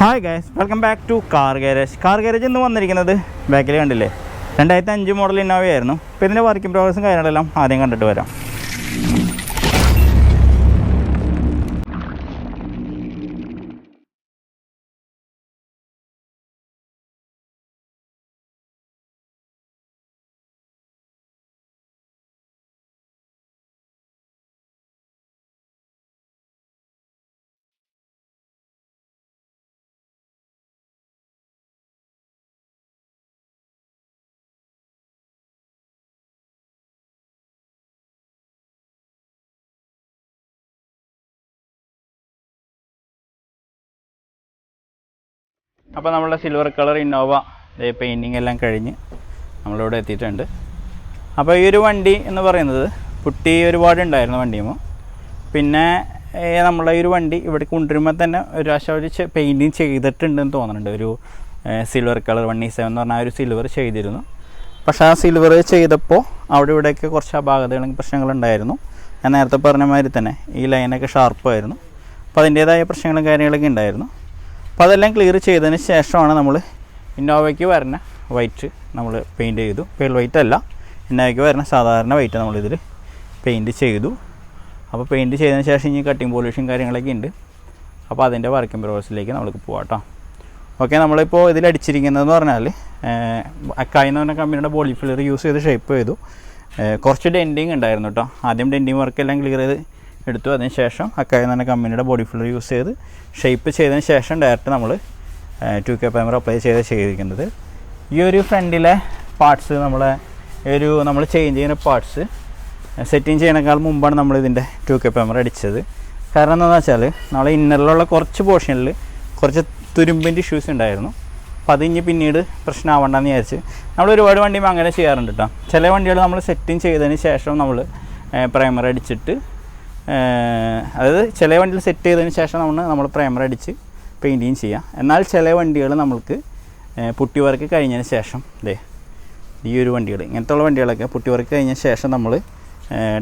Hi guys, welcome back to car garage. Car garage ഇന്ന് വന്നിരിക്കുന്നത് ബാക്കിൽ കണ്ടില്ലേ 2005 മോഡൽ ഇന്നോവയായിരുന്നു. അപ്പോൾ ഇതിൻ്റെ വർക്കിംഗ് പ്രോഗ്രസും കാര്യങ്ങളെല്ലാം ആദ്യം കണ്ടിട്ട് വരാം. അപ്പോൾ നമ്മളുടെ സിൽവർ കളർ ഇന്നോവ പെയിൻറ്റിങ് എല്ലാം കഴിഞ്ഞ് നമ്മളിവിടെ എത്തിയിട്ടുണ്ട്. അപ്പോൾ ഈ ഒരു വണ്ടി എന്ന് പറയുന്നത് പുട്ടി ഒരുപാടുണ്ടായിരുന്നു വണ്ടിയുമ്പോൾ. പിന്നെ നമ്മളെ ഈ ഒരു വണ്ടി ഇവിടെ കൊണ്ടുവരുമ്പോൾ തന്നെ ഒരു പ്രാവശ്യം പെയിൻറ്റിങ് ചെയ്തിട്ടുണ്ടെന്ന് തോന്നുന്നുണ്ട്. ഒരു സിൽവർ കളർ 1E7 എന്ന് പറഞ്ഞാൽ ഒരു സിൽവർ ചെയ്തിരുന്നു. പക്ഷേ ആ സിൽവർ ചെയ്തപ്പോൾ അവിടെ ഇവിടെയൊക്കെ കുറച്ച് അപാകതകളും പ്രശ്നങ്ങളുണ്ടായിരുന്നു. ഞാൻ നേരത്തെ പറഞ്ഞ മാതിരി തന്നെ ഈ ലൈനൊക്കെ ഷാർപ്പായിരുന്നു. അപ്പോൾ അതിൻ്റേതായ പ്രശ്നങ്ങളും കാര്യങ്ങളൊക്കെ ഉണ്ടായിരുന്നു. അപ്പോൾ അതെല്ലാം ക്ലിയർ ചെയ്തതിന് ശേഷമാണ് നമ്മൾ ഇന്നോവയ്ക്ക് വരുന്ന വൈറ്റ് നമ്മൾ പെയിൻറ്റ് ചെയ്തു. പേൾ വൈറ്റ് അല്ല, ഇന്നോവയ്ക്ക് വരുന്ന സാധാരണ വൈറ്റ് നമ്മളിതിൽ പെയിൻറ്റ് ചെയ്തു. അപ്പോൾ പെയിൻറ്റ് ചെയ്തതിന് ശേഷം ഇനി കട്ടിങ് പോളിഷും കാര്യങ്ങളൊക്കെ ഉണ്ട്. അപ്പോൾ അതിൻ്റെ വർക്കിംഗ് പ്രോസസ്സിലേക്ക് നമുക്ക് പോകാം കേട്ടോ. ഓക്കെ, നമ്മളിപ്പോൾ ഇതിലടിച്ചിരിക്കുന്നതെന്ന് പറഞ്ഞാൽ അക്കായി എന്ന് പറഞ്ഞ കമ്പനിയുടെ ബോഡി ഫില്ലർ യൂസ് ചെയ്ത് ഷേപ്പ് ചെയ്തു. കുറച്ച് ഡെൻറ്റിങ് ഉണ്ടായിരുന്നു കേട്ടോ. ആദ്യം ഡെൻറ്റിങ് വർക്കെല്ലാം ക്ലിയർ ചെയ്ത് എടുത്തു. അതിന് ശേഷം അക്കായി എന്ന് പറഞ്ഞ കമ്പനിയുടെ ബോഡി ഫില്ലർ യൂസ് ചെയ്ത് ഷേപ്പ് ചെയ്തതിന് ശേഷം ഡയറക്റ്റ് നമ്മൾ 2K പ്രൈമർ അപ്ലൈ ചെയ്തിരിക്കുന്നത്. ഈ ഒരു ഫ്രണ്ടിലെ പാർട്സ് നമ്മൾ ചേഞ്ച് ചെയ്യുന്ന പാർട്സ് സെറ്റിങ് ചെയ്യുന്നതിനേക്കാൾ മുമ്പാണ് നമ്മളിതിൻ്റെ 2K പ്രൈമർ അടിച്ചത്. കാരണം എന്താണെന്ന് വെച്ചാൽ നമ്മളെ ഇന്നറിലുള്ള കുറച്ച് പോർഷനിൽ കുറച്ച് തുരുമ്പിൻ്റെ ഇഷ്യൂസ് ഉണ്ടായിരുന്നു. അപ്പോൾ അത് ഇനി പിന്നീട് പ്രശ്നമാവണ്ടെന്ന് വിചാരിച്ച് നമ്മൾ ഒരുപാട് വണ്ടിയും അങ്ങനെ ചെയ്യാറുണ്ട് കേട്ടോ. ചില വണ്ടികൾ നമ്മൾ സെറ്റിങ് ചെയ്തതിന് ശേഷം നമ്മൾ പ്രൈമർ അടിച്ചിട്ട്, അതായത് ചില വണ്ടികൾ സെറ്റ് ചെയ്തതിന് ശേഷം നമ്മൾ പ്രൈമർ അടിച്ച് പെയിൻറ്റിങ് ചെയ്യാം. എന്നാൽ ചില വണ്ടികൾ നമ്മൾക്ക് പുട്ടി വർക്ക് കഴിഞ്ഞതിന് ശേഷം ഈ ഒരു വണ്ടികൾ, ഇങ്ങനത്തെ ഉള്ള വണ്ടികളൊക്കെ പുട്ടി വർക്ക് കഴിഞ്ഞ ശേഷം നമ്മൾ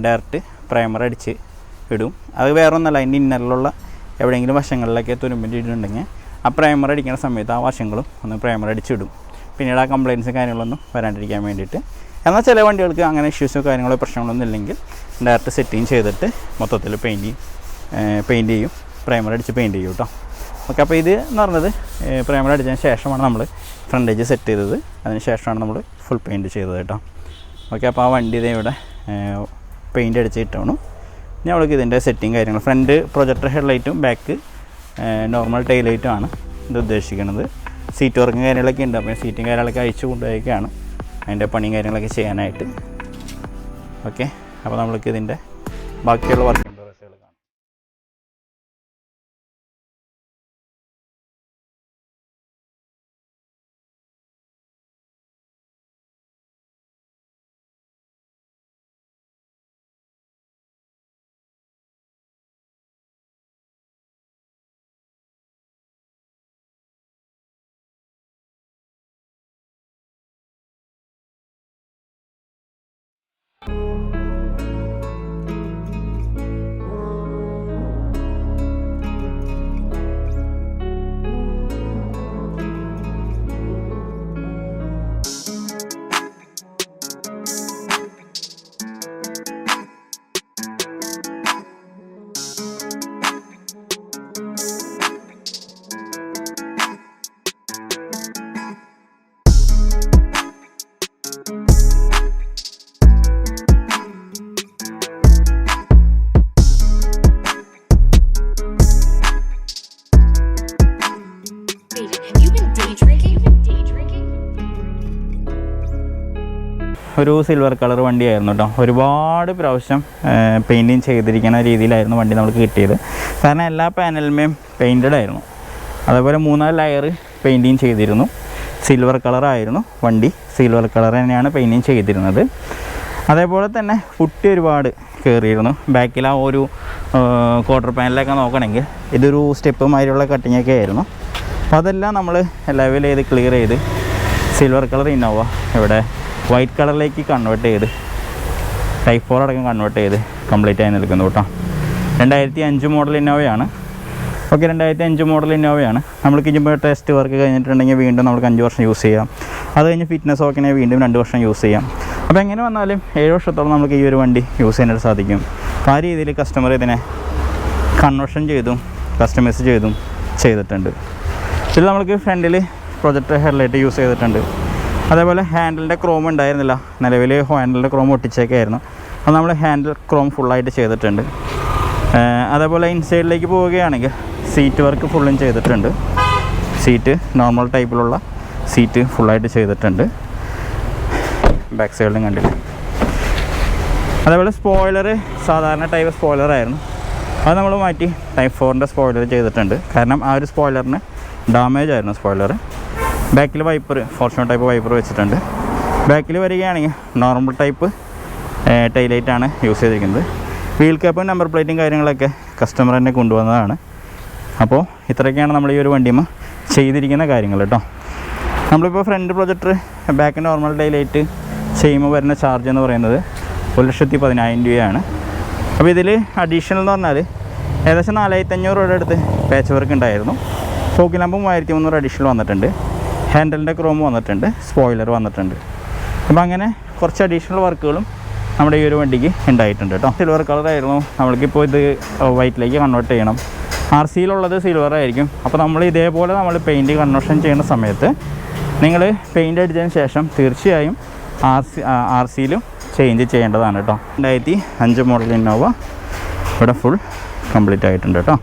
ഡയറക്റ്റ് പ്രൈമർ അടിച്ച് ഇടും. അത് വേറെ ഒന്നല്ല, അതിൻ്റെ ഇന്നറിലുള്ള എവിടെയെങ്കിലും വശങ്ങളിലൊക്കെ തുരുമ്പിൻ്റെ ഇടുന്നുണ്ടെങ്കിൽ ആ പ്രൈമർ അടിക്കുന്ന സമയത്ത് ആ വശങ്ങളും ഒന്ന് പ്രൈമർ അടിച്ചിടും. പിന്നീട് ആ കംപ്ലയിൻസും കാര്യങ്ങളൊന്നും വരാണ്ടിരിക്കാൻ വേണ്ടിയിട്ട്. എന്നാൽ ചില വണ്ടികൾക്ക് അങ്ങനെ ഇഷ്യൂസോ കാര്യങ്ങളോ പ്രശ്നങ്ങളൊന്നും ഇല്ലെങ്കിൽ ഡയറക്റ്റ് സെറ്റിങ് ചെയ്തിട്ട് മൊത്തത്തിൽ പെയിൻറ്റ് ചെയ്യും, പ്രൈമർ അടിച്ച് പെയിൻറ്റ് ചെയ്യും കേട്ടോ. ഓക്കെ, അപ്പോൾ ഇത് എന്ന് പറഞ്ഞത് പ്രൈമർ അടിച്ചതിന് ശേഷമാണ് നമ്മൾ ഫ്രണ്ടേജ് സെറ്റ് ചെയ്തത്. അതിന് ശേഷമാണ് നമ്മൾ ഫുൾ പെയിൻറ്റ് ചെയ്തത് കേട്ടോ. ഓക്കെ, അപ്പോൾ ആ വണ്ടി ഇതേ ഇവിടെ പെയിൻറ്റ് അടിച്ചിട്ടാണ്. ഇനി അവൾക്ക് ഇതിൻ്റെ സെറ്റിങ് കാര്യങ്ങൾ, ഫ്രണ്ട് പ്രൊജക്ടർ ഹെഡ്ലൈറ്റും ബാക്ക് നോർമൽ ടൈൽ ലൈറ്റുമാണ് ഇത് ഉദ്ദേശിക്കുന്നത്. സീറ്റ് വർക്കും കാര്യങ്ങളൊക്കെ ഉണ്ട്. അപ്പോൾ സീറ്റും കാര്യങ്ങളൊക്കെ അഴിച്ചു കൊണ്ടുപോയൊക്കെയാണ് അതിൻ്റെ പണിയും കാര്യങ്ങളൊക്കെ ചെയ്യാനായിട്ട്. ഓക്കെ, അപ്പോൾ നമ്മൾക്ക് ഇതിൻ്റെ ബാക്കിയുള്ള വർക്കിംഗ് പ്രോസസ്സുകൾ കാണാം. ഒരു സിൽവർ കളർ വണ്ടിയായിരുന്നു കേട്ടോ. ഒരുപാട് പ്രാവശ്യം പെയിൻറ്റിങ് ചെയ്തിരിക്കുന്ന രീതിയിലായിരുന്നു വണ്ടി നമുക്ക് കിട്ടിയത്. കാരണം എല്ലാ പാനലുമേയും പെയിൻറ്റഡ് ആയിരുന്നു. അതേപോലെ 3-4 ലെയർ പെയിൻറ്റിങ് ചെയ്തിരുന്നു. സിൽവർ കളറായിരുന്നു വണ്ടി, സിൽവർ കളർ തന്നെയാണ് പെയിൻറ്റിങ് ചെയ്തിരുന്നത്. അതേപോലെ തന്നെ പുട്ടി ഒരുപാട് കയറിയിരുന്നു. ബാക്കിൽ ആ ഒരു ക്വാർട്ടർ പാനലൊക്കെ നോക്കണമെങ്കിൽ ഇതൊരു സ്റ്റെപ്പ് മാതിരിയുള്ള കട്ടിങ്ങൊക്കെ ആയിരുന്നു. അപ്പോൾ അതെല്ലാം നമ്മൾ ലെവൽ ചെയ്ത് ക്ലിയർ ചെയ്ത് സിൽവർ കളർ ഇന്നോവ ഇവിടെ വൈറ്റ് കളറിലേക്ക് കൺവേർട്ട് ചെയ്ത് Type 4 അടക്കം കൺവേർട്ട് ചെയ്ത് കംപ്ലീറ്റ് ആയി നിൽക്കുന്നു കേട്ടോ. 2005 മോഡൽ ഇന്നോവയാണ്. ഓക്കെ, 2005 മോഡൽ ഇന്നോവയാണ്. നമ്മൾക്ക് ഇപ്പോൾ ടെസ്റ്റ് വർക്ക് കഴിഞ്ഞിട്ടുണ്ടെങ്കിൽ വീണ്ടും നമുക്ക് 5 വർഷം യൂസ് ചെയ്യാം. അത് കഴിഞ്ഞ് ഫിറ്റ്നസ് ഓക്കെ വീണ്ടും 2 വർഷം യൂസ് ചെയ്യാം. അപ്പോൾ എങ്ങനെ വന്നാലും 7 വർഷത്തോളം നമുക്ക് ഈ ഒരു വണ്ടി യൂസ് ചെയ്യാനായിട്ട് സാധിക്കും. അപ്പോൾ ആ രീതിയിൽ കസ്റ്റമർ ഇതിനെ കൺവേർഷൻ ചെയ്തും കസ്റ്റമൈസ് ചെയ്തിട്ടുണ്ട്. ഇതിൽ നമുക്ക് ഫ്രണ്ടിൽ പ്രൊജക്ടർ ഹെഡ്ലൈറ്റ് യൂസ് ചെയ്തിട്ടുണ്ട്. അതേപോലെ ഹാൻഡിലിൻ്റെ ക്രോം ഉണ്ടായിരുന്നില്ല, നിലവിൽ ഹാൻഡിലിൻ്റെ ക്രോം ഒട്ടിച്ചേക്കായിരുന്നു. അത് നമ്മൾ ഹാൻഡിൽ ക്രോം ഫുള്ളായിട്ട് ചെയ്തിട്ടുണ്ട്. അതേപോലെ ഇൻസൈഡിലേക്ക് പോവുകയാണെങ്കിൽ സീറ്റ് വർക്ക് ഫുള്ളും ചെയ്തിട്ടുണ്ട്. സീറ്റ് നോർമൽ ടൈപ്പിലുള്ള സീറ്റ് ഫുള്ളായിട്ട് ചെയ്തിട്ടുണ്ട്. ബാക്ക് സൈഡിലും കണ്ടില്ല. അതേപോലെ സ്പോയിലർ സാധാരണ ടൈപ്പ് സ്പോയിലറായിരുന്നു, അത് നമ്മൾ മാറ്റി ടൈപ്പ് 4ൻ്റെ സ്പോയിലർ ചെയ്തിട്ടുണ്ട്. കാരണം ആ ഒരു സ്പോയിലറിന് ഡാമേജ് ആയിരുന്നു സ്പോയിലർ. ബാക്കിൽ വൈപ്പർ ഫോർച്യൂണർ ടൈപ്പ് വൈപ്പർ വെച്ചിട്ടുണ്ട്. ബാക്കിൽ വരികയാണെങ്കിൽ നോർമൽ ടൈപ്പ് ടൈലൈറ്റാണ് യൂസ് ചെയ്തിരിക്കുന്നത്. വീൽ ക്യാപ്പും നമ്പർ പ്ലേറ്റും കാര്യങ്ങളൊക്കെ കസ്റ്റമർ തന്നെ കൊണ്ടുവന്നതാണ്. അപ്പോൾ ഇത്രയൊക്കെയാണ് നമ്മൾ ഈ ഒരു വണ്ടിയുമ്പോൾ ചെയ്തിരിക്കുന്ന കാര്യങ്ങൾ കേട്ടോ. നമ്മളിപ്പോൾ front projector back normal taillight ചെയ്യുമ്പോൾ വരുന്ന ചാർജ് എന്ന് പറയുന്നത് 1,10,000 രൂപയാണ്. അപ്പോൾ ഇതിൽ അഡീഷണൽ എന്ന് പറഞ്ഞാൽ ഏകദേശം 4,500 രൂപയുടെ അടുത്ത് പാച്ച് വർക്ക് ഉണ്ടായിരുന്നു. ഫോക്കി ലാമ്പ് 3,300 അഡീഷണൽ വന്നിട്ടുണ്ട്. ഹാൻഡലിൻ്റെ ക്രോം വന്നിട്ടുണ്ട്, സ്പോയിലർ വന്നിട്ടുണ്ട്. അപ്പോൾ അങ്ങനെ കുറച്ച് അഡീഷണൽ വർക്കുകളും നമ്മുടെ ഈ ഒരു വണ്ടിക്ക് ഉണ്ടായിട്ടുണ്ട് കേട്ടോ. സിൽവർ കളറായിരുന്നു, നമ്മൾക്കിപ്പോൾ ഇത് വൈറ്റിലേക്ക് കൺവേർട്ട് ചെയ്യണം. RCയിലുള്ളത് സിൽവർ ആയിരിക്കും. അപ്പോൾ നമ്മൾ ഇതേപോലെ നമ്മൾ പെയിൻറ്റ് കൺവേർഷൻ ചെയ്യുന്ന സമയത്ത് നിങ്ങൾ പെയിൻ്റ് അടിച്ചതിന് ശേഷം തീർച്ചയായും RCയിലും ചേഞ്ച് ചെയ്യേണ്ടതാണ് കേട്ടോ. 2005 മോഡൽ ഇന്നോവ ഇവിടെ ഫുൾ കംപ്ലീറ്റ് ആയിട്ടുണ്ട് കേട്ടോ.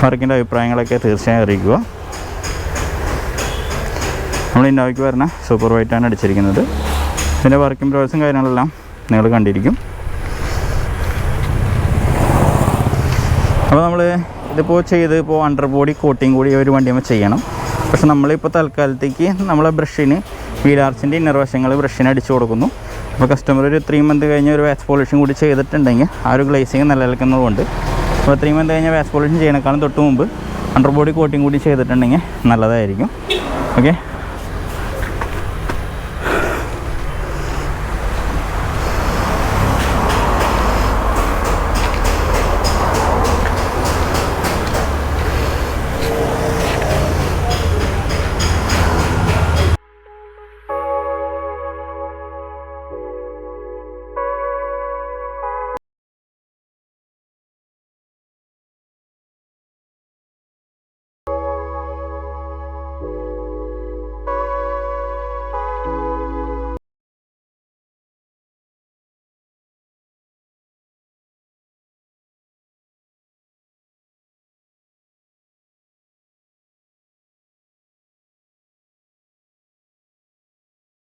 വർക്കിൻ്റെ അഭിപ്രായങ്ങളൊക്കെ തീർച്ചയായും അറിയിക്കുക. നമ്മൾ ഇന്നോവയ്ക്ക് വരുന്ന സൂപ്പർ വൈറ്റാണ് അടിച്ചിരിക്കുന്നത്. ഇതിൻ്റെ വർക്കിംഗ് പ്രോസസ്സും കാര്യങ്ങളെല്ലാം നിങ്ങൾ കണ്ടിരിക്കും. അപ്പോൾ നമ്മൾ ഇതിപ്പോൾ ഇപ്പോൾ അണ്ടർ ബോഡി കോട്ടിങ് കൂടി ഒരു വണ്ടിയുമ്പോൾ ചെയ്യണം. പക്ഷെ നമ്മളിപ്പോൾ തൽക്കാലത്തേക്ക് നമ്മളെ ബ്രഷിന് വീലാർച്ചിൻ്റെ ഇന്നർ വശങ്ങൾ ബ്രഷിന് അടിച്ചു കൊടുക്കുന്നു. അപ്പോൾ കസ്റ്റമർ ഒരു 3 മന്ത് കഴിഞ്ഞ് ഒരു വാക്സ് പോളിഷും കൂടി ചെയ്തിട്ടുണ്ടെങ്കിൽ ആ ഒരു ഗ്ലേസിങ് നിലനിൽക്കുന്നതുകൊണ്ട് അപ്പോൾ 3 മന്ത് കഴിഞ്ഞ് വാക്സ് പോളിഷൻ ചെയ്യണേക്കാളും തൊട്ട് മുമ്പ് അണ്ടർ ബോഡി കോട്ടിങ് കൂടി ചെയ്തിട്ടുണ്ടെങ്കിൽ നല്ലതായിരിക്കും. ഓക്കെ,